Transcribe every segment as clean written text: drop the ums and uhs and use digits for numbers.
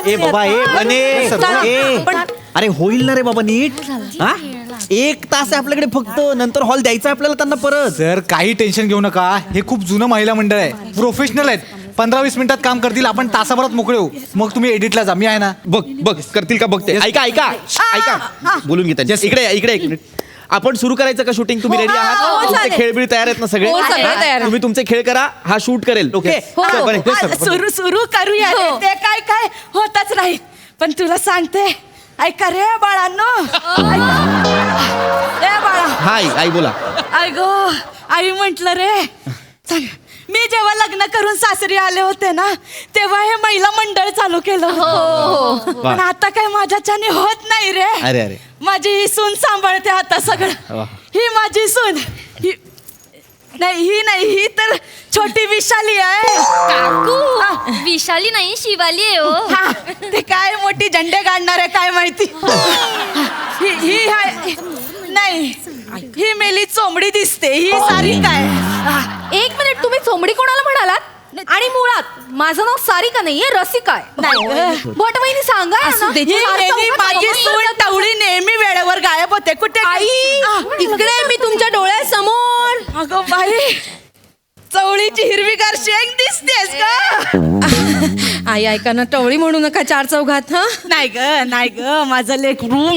ए बाबा ए बने अरे होईल ना रे बाबा नीट हा 1 तास आहे आपल्याकडे फक्त नंतर हॉल द्यायचा आपल्याला त्यांना परत. सर काही टेन्शन घेऊ नका, हे खूप जुनं महिला मंडळ आहे, प्रोफेशनल आहेत. 15-20 मिनिटात काम करतील, आपण तासाभरात मोकळे होऊ. मग तुम्ही एडिटला जा, मी आहे ना. बघ बघ करतील का बघते. ऐका ऐका ऐका बोलून घेता इकडे इकडे 1 मिनिट. आपण सुरू करायचं का शूटिंग? तुम्ही रेडी आहात? तुमचे खेळ बिळ तयार आहेत ना सगळे? तुम्ही तुमचे खेळ करा, हा शूट करेल. ओके सुरू करूया रे. ते काय काय होतच नाही, पण तुला सांगते ऐका रे बाळांनो. ए बाळा. हाय आई बोला. आई गो आई म्हंटल रे, सांग मी जेव्हा लग्न करून सासरी आले होते ना, तेव्हा हे महिला मंडळ चालू केलं होतं. पण आता काय माझ्याच्याने होत नाही रे. अरे अरे माझी ही सून सांभाळते आता सगळं. ही माझी सून ही तर छोटी विशाली आहे. काकू विशाली नाही शिवाली आहे हो. हा, ते काय मोठी झंडे काढणार आहे काय माहिती. ही आहे नाही, ही मेली चोंबडी दिसते. ही सारिका आहे. 1 मिनिट, तुम्ही चोंबडी कोणाला म्हणालात? आणि मुळात माझं नाव सारिका नाहीये, रसिका आहे. नाही भटवईनी सांगा ना. ही माझी सून टवळी नेहमी वेळेवर गायब होते. कुठे आई इकडे मी तुमच्या डोळ्यासमोर. अगं बाई, चवळीची हिरवीगार शेंग दिसतेस का? आई ऐका ना, टवळी म्हणू नका 4 चौघात. हा नाही ग माझं लेकरू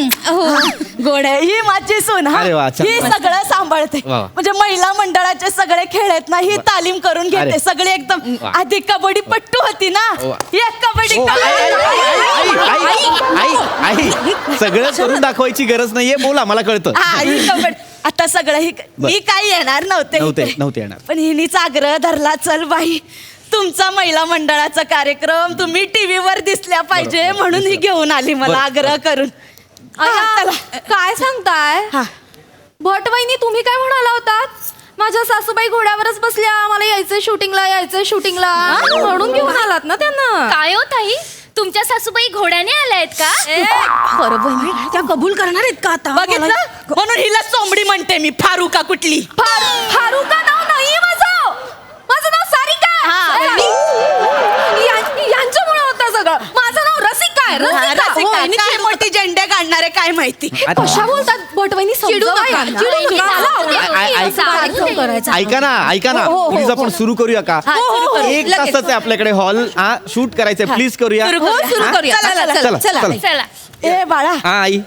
गोड आहे. ही माझी सून. अरे वा, छान. ही सगळं सांभाळते. वा वा. म्हणजे महिला मंडळाचे सगळे खेळ आहेत ना, ही तालीम करून घेते. अरे. सगळे एकदम आधी कबड्डी पट्टू होती ना, वा. एक कबड्डी आई सगळं करून दाखवायची गरज नाहीये, बोला मला कळतं. हा, ही कबड्डी आता सगळं ही काही येणार नव्हते नव्हते येणार. पण हिनीच आग्रह धरला, चल बाई तुमचा महिला मंडळाचा कार्यक्रम तुम्ही टीव्हीवर दिसल्या पाहिजे म्हणून ही घेऊन आली मला आग्रह करून. चला. काय सांगताय हा. भटवईनी, तुम्ही काय म्हणाला होतात? माझ्या सासूबाई घोड्यावरच बसल्या, मला यायचंय शूटिंगला म्हणून घेऊन आलात ना त्यांना. काय हो ताई, तुमच्या सासूबाई घोड्याने आल्यात का? बरोबर, त्या कबूल करणार आहेत का आता? बघितलं म्हणून हिला चोंबडी म्हणते मी. फारुका कुठली? फारुका नाव नाहीये माझं नाव सारिका. यांच्यामुळे होतं सगळं. माझं नाव रसिका आहे. रसिका. काय मोठी झेंडे काढणारे काय माहिती. कशा बोलतात भटवईनी? ऐका ना प्लीज आपण सुरू करूया का? 1 तासाचं आहे आपल्याकडे हॉल. हा शूट करायचंय, प्लीज करूया. सुरू करूया. चला. ए बाळा, हा आई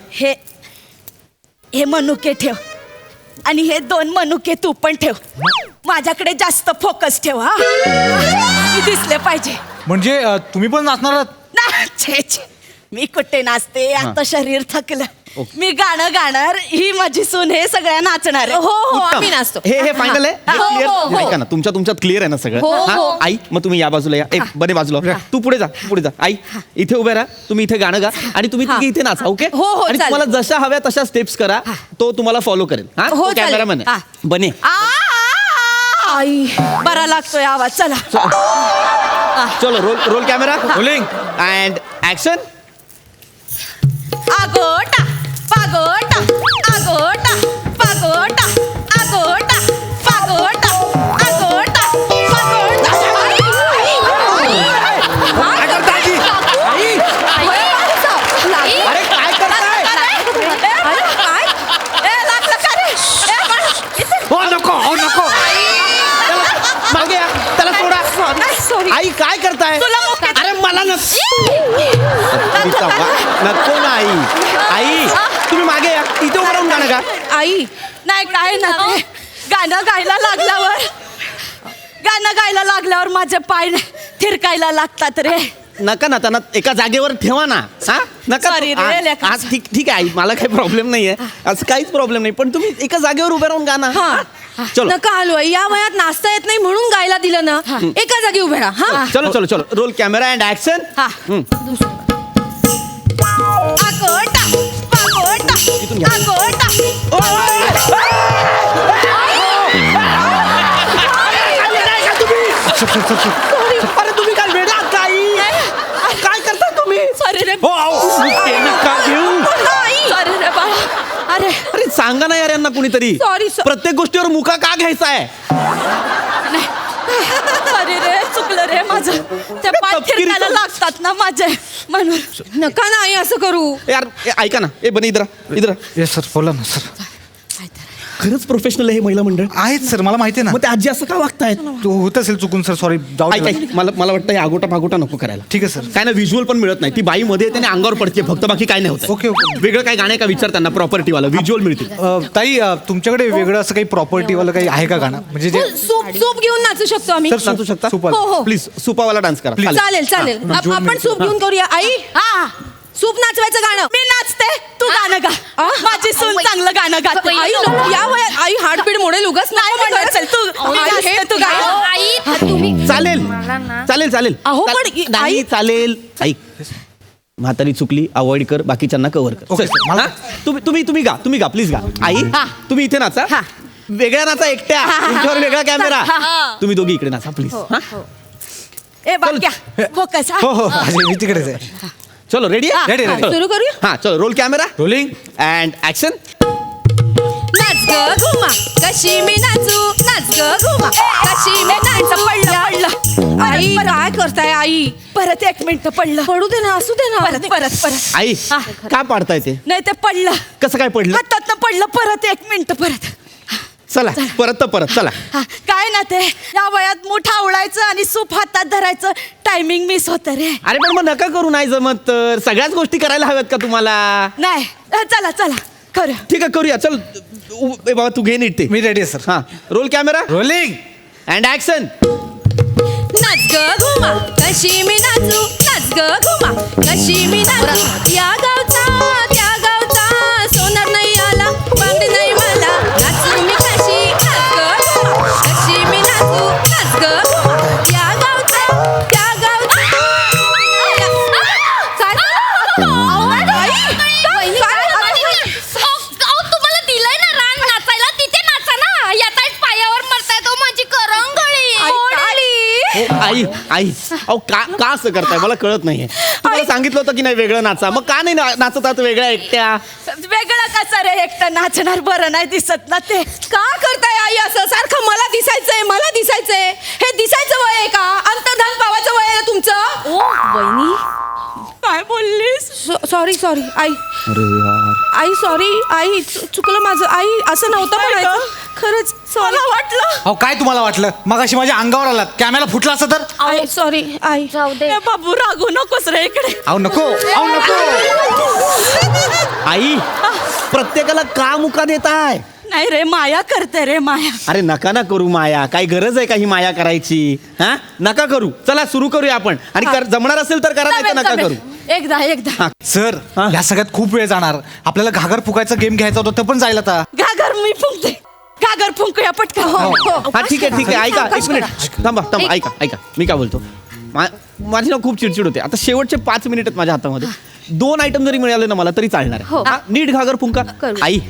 हे मनुके ठेव आणि हे 2 मनुके तू पण ठेव. माझ्याकडे जास्त फोकस ठेव. हा, मी दिसले पाहिजे. म्हणजे तुम्ही पण नाचणार आहात? छे छे, मी कुठे नाचते, आता शरीर थकलं. मी गाणं गाणार, ही माझी सून हे सगळ्या नाचणार. हो उत्तम. आम्ही नाचतो. हे फायनल आहे. हे clear? ऐका ना, तुमच्यात क्लिअर आहे ना सगळं? हा? आई मग तुम्ही या बाजूला या. बने बाजूला तू पुढे जा. आई इथे उभे राहा, तुम्ही इथे गाणं गा आणि तुम्ही तिघे इथे नाचा. ओके? आणि तुम्हाला जशा हव्या तशा स्टेप्स करा, तो तुम्हाला फॉलो करेल. हा, कॅमेरामॅन बने. आई बरा लागतोय आवाज. चला चलो roll camera rolling and action. आगोटा पागोटा आगोटा पागोटा आगोटा पागोटा आगोटा पागोटा. अरे काय करताय? नको मागे या, त्याला सोडा. आई काय करताय? अरे मला नको ना आई तुम्ही मागे या, इथे उभं राहून गाणं गा. आई नाही काय ना, गाणं गायला लागल्यावर माझे पाय थिरकायला लागतात रे. नका ना, त्यांना एका जागेवर ठेवा ना. हा नका. Sorry रे, लेका. आज ठीक आहे आई, मला काही प्रॉब्लेम नाहीये, असं काहीच प्रॉब्लेम नाही, पण तुम्ही एका जागेवर उभे राहून गाणं. चलो नका हलवाई, या वयात नाचता येत नाही म्हणून गायला दिलं ना. एका जागी उभे राहा. चलो रोल कॅमेरा अँड ऍक्शन. आगोटा पागोटा आगोटा. अरे तुम्ही काय वेडा काय करता तुम्ही? सॉरी रे. नका घेऊ. सॉरी रे बाळा. अरे सांगा ना यार यांना कुणीतरी. प्रत्येक गोष्टीवर मुका का घ्यायचा आहे? सॉरी रे, चुकलं रे माझं ते पाय तपकिरी फिरकायला तो- लागतात ना माझे म्हणून नका ना आई असं करू. यार ऐका ना बने इधर येस सर बोला ना सर. खरंच प्रोफेशनल आहे हे महिला मंडळ. आहेत सर मला माहिती आहे ना. मग ते आजी असं का वागतायत? तो होत असेल चुकून सर सॉरी जाऊ ऐक दे. ऐक मला वाटतं हे आगोटा फागोटा नको करायला. ठीक आहे सर. काय ना व्हिज्युअल पण मिळत नाही. ती बाई मध्ये येते आणि अंगावर पडते फक्त, बाकी काय नाही होत. Okay, okay. वेगळं काय गाणं आहे का विचार त्यांना, प्रॉपर्टीवाला व्हिज्युअल मिळतील. ताई तुमच्याकडे वेगळं असं काही प्रॉपर्टीवालं काही आहे का गाणं म्हणजे जे सूप सूप घेऊन नाचू शकतो आम्ही. सर नाचू शकता? सुपाला. हो, हो. प्लीज सुपावाला डान्स करा. चालेल. चालेल चालेल हा, आपण सूप घेऊन करूया. आई हा सूप नाचवायचं गाणं. मी नाचते तू गाणं गा. माझी सून चांगलं गाणं गाते. आई या वयात आई हार्टबीट मोडेल उगाच नाही म्हणत चल तू मी नाचते, तू गा. आई तुम्ही चालेल चालेल अहो, पण नाही आई- चालेल. ऐक म्हातारी चुकली, अवॉइड कर, बाकीच्यांना कव्हर कर. ओके, चल, सर, मला- हा? तुम्ही गा प्लीज गा. आई हा. तुम्ही इथे नाचा. हा. वेगळ्या नाचा एकट्या, तुमच्यावर वेगळा कॅमेरा. हा. तुम्ही दोघी इकडे नाचा प्लीज. ए बाक्या फोकस हो हो अजय, मी तिकडेच आहे. चलो रेडी Ready, ready. सुरू करूया. हा चलो roll camera rolling. And action. नाच ग घुमा कशी मी नाचू. नाच ग घुमा कशी मी नाचू. पडलं आई काय करताय आई. परत 1 मिनिट पडलं. पडू दे ना असू दे ना. परत आई हा. का पाडताय ते? नाही ते पडलं कसं काय पडलं? हातात पडलं. परत 1 मिनिट परत. चला परत चला. हा, काय ना ते या वयात मुठा आवळायचं आणि सूप हातात धरायचं टायमिंग मिस होतं रे. अरे पण मग नका करू, नाही जमत तर. सगळ्याच गोष्टी करायला हव्यात का तुम्हाला? नाही चला खरं ठीक आहे करूया. चल ए बाबा तू घे नीट ते. मी रेडी आहे सर. हा roll camera rolling. And action. नाच ग घुमा कशी मी नाचू. नाच ग घुमा कशी मी नाचू. या गावचा त्या गावचा सोनार नाही आला बांगडी नाही मला. नाचू मी कशी. नाच ग घुमा कशी मी नाचू. नाच ग घुमा या गावचा त्या गावचा. तुम्हाला दिलंय ना रान नाचायला, तिथे नाचा ना. यात पायावर मरताय तो माझी करंगळी. आई अहो का असं करताय मला कळत नाहीये. तुम्हाला सांगितलं होतं की नाही वेगळं नाचा, मग का नाही नाचतात वेगळ्या एकट्या? वेगळं कसं रे एकटं नाचणार बरं नाही दिसत ना ते. का करताय आई असं सारखं. मला दिसायचंय. हे दिसायचं वय आहे का. अंतर्धान पावाचं वय आहे तुमचं. ओ वहिनी काय बोललीस? सॉरी आई सॉरी आई चुकलं माझं. आई असं नव्हतं म्हणायचं. खरंच सॉरी. मला वाटलं अहो काय तुम्हाला वाटलं मग अशी माझ्या अंगावर आलात कॅमेरा फुटला असं तर. आई सॉरी आई. जाऊ दे. ए बाबू रागू नकोस रे इकडे. अहो नको. आई प्रत्येकाला का मुका देताय? नाही रे माया करते रे माया. अरे नका ना करू माया. काय गरज आहे का ही माया करायची? हा नका करू. चला सुरू करूया आपण. आणि जमणार असेल तर करा, नाही तर नका करू. एकदा सर हा? या सगळ्यात खूप वेळ जाणार. आपल्याला घागर फुकायचा गेम घ्यायचा होता, ते पण जाईल आता. घागर मी फुंकते. घागर फुंकूया पटकन. हा ठीक आहे ऐका 1 मिनिट थांबा ऐका मी काय बोलतो. माझी ना खूप चिडचिड होते. आता शेवटचे 5 मिनिट आहेत माझ्या हातामध्ये. 2 आयटम जरी मिळाले ना मला तरी चालणार आहे. हा, नीट घागर फुंका. आई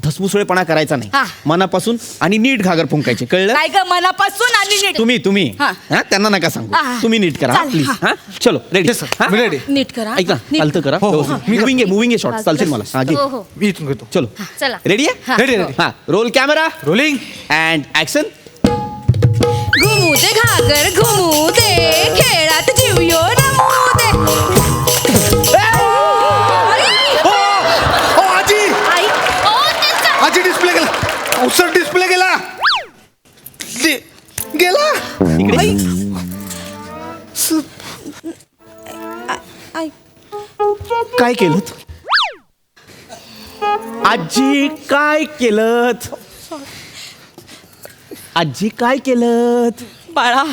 धसमुसळेपणा करायचा नाही. हा. मनापासून आणि नीट घागर फुंकायचे, कळलं? काय ग मनापासून आणि नीट. तुम्ही हा. हा, त्यांना नका सांगू. हा. तुम्ही नीट करा चालेल. प्लीज. हा. हा चलो रेडी Yes, sir. मी ready. नीट करा. ऐका नीट. चालतं करा. हो, हो. मुव्हिंग आहे शॉर्ट चालतील मला. हा घे. हो हो मी इथून घेतो. चलो चला. रेडी आहे? Ready ready. हा roll camera rolling. And action. घुमू दे घागर घुमू दे. खेळात जीव यो रमू दे. आजी आई आजी डिस्प्ले गेला. सर डिस्प्ले गेला. गेला. आई काय केलं? आजी काय केलं? आजी काय केलं? बाळा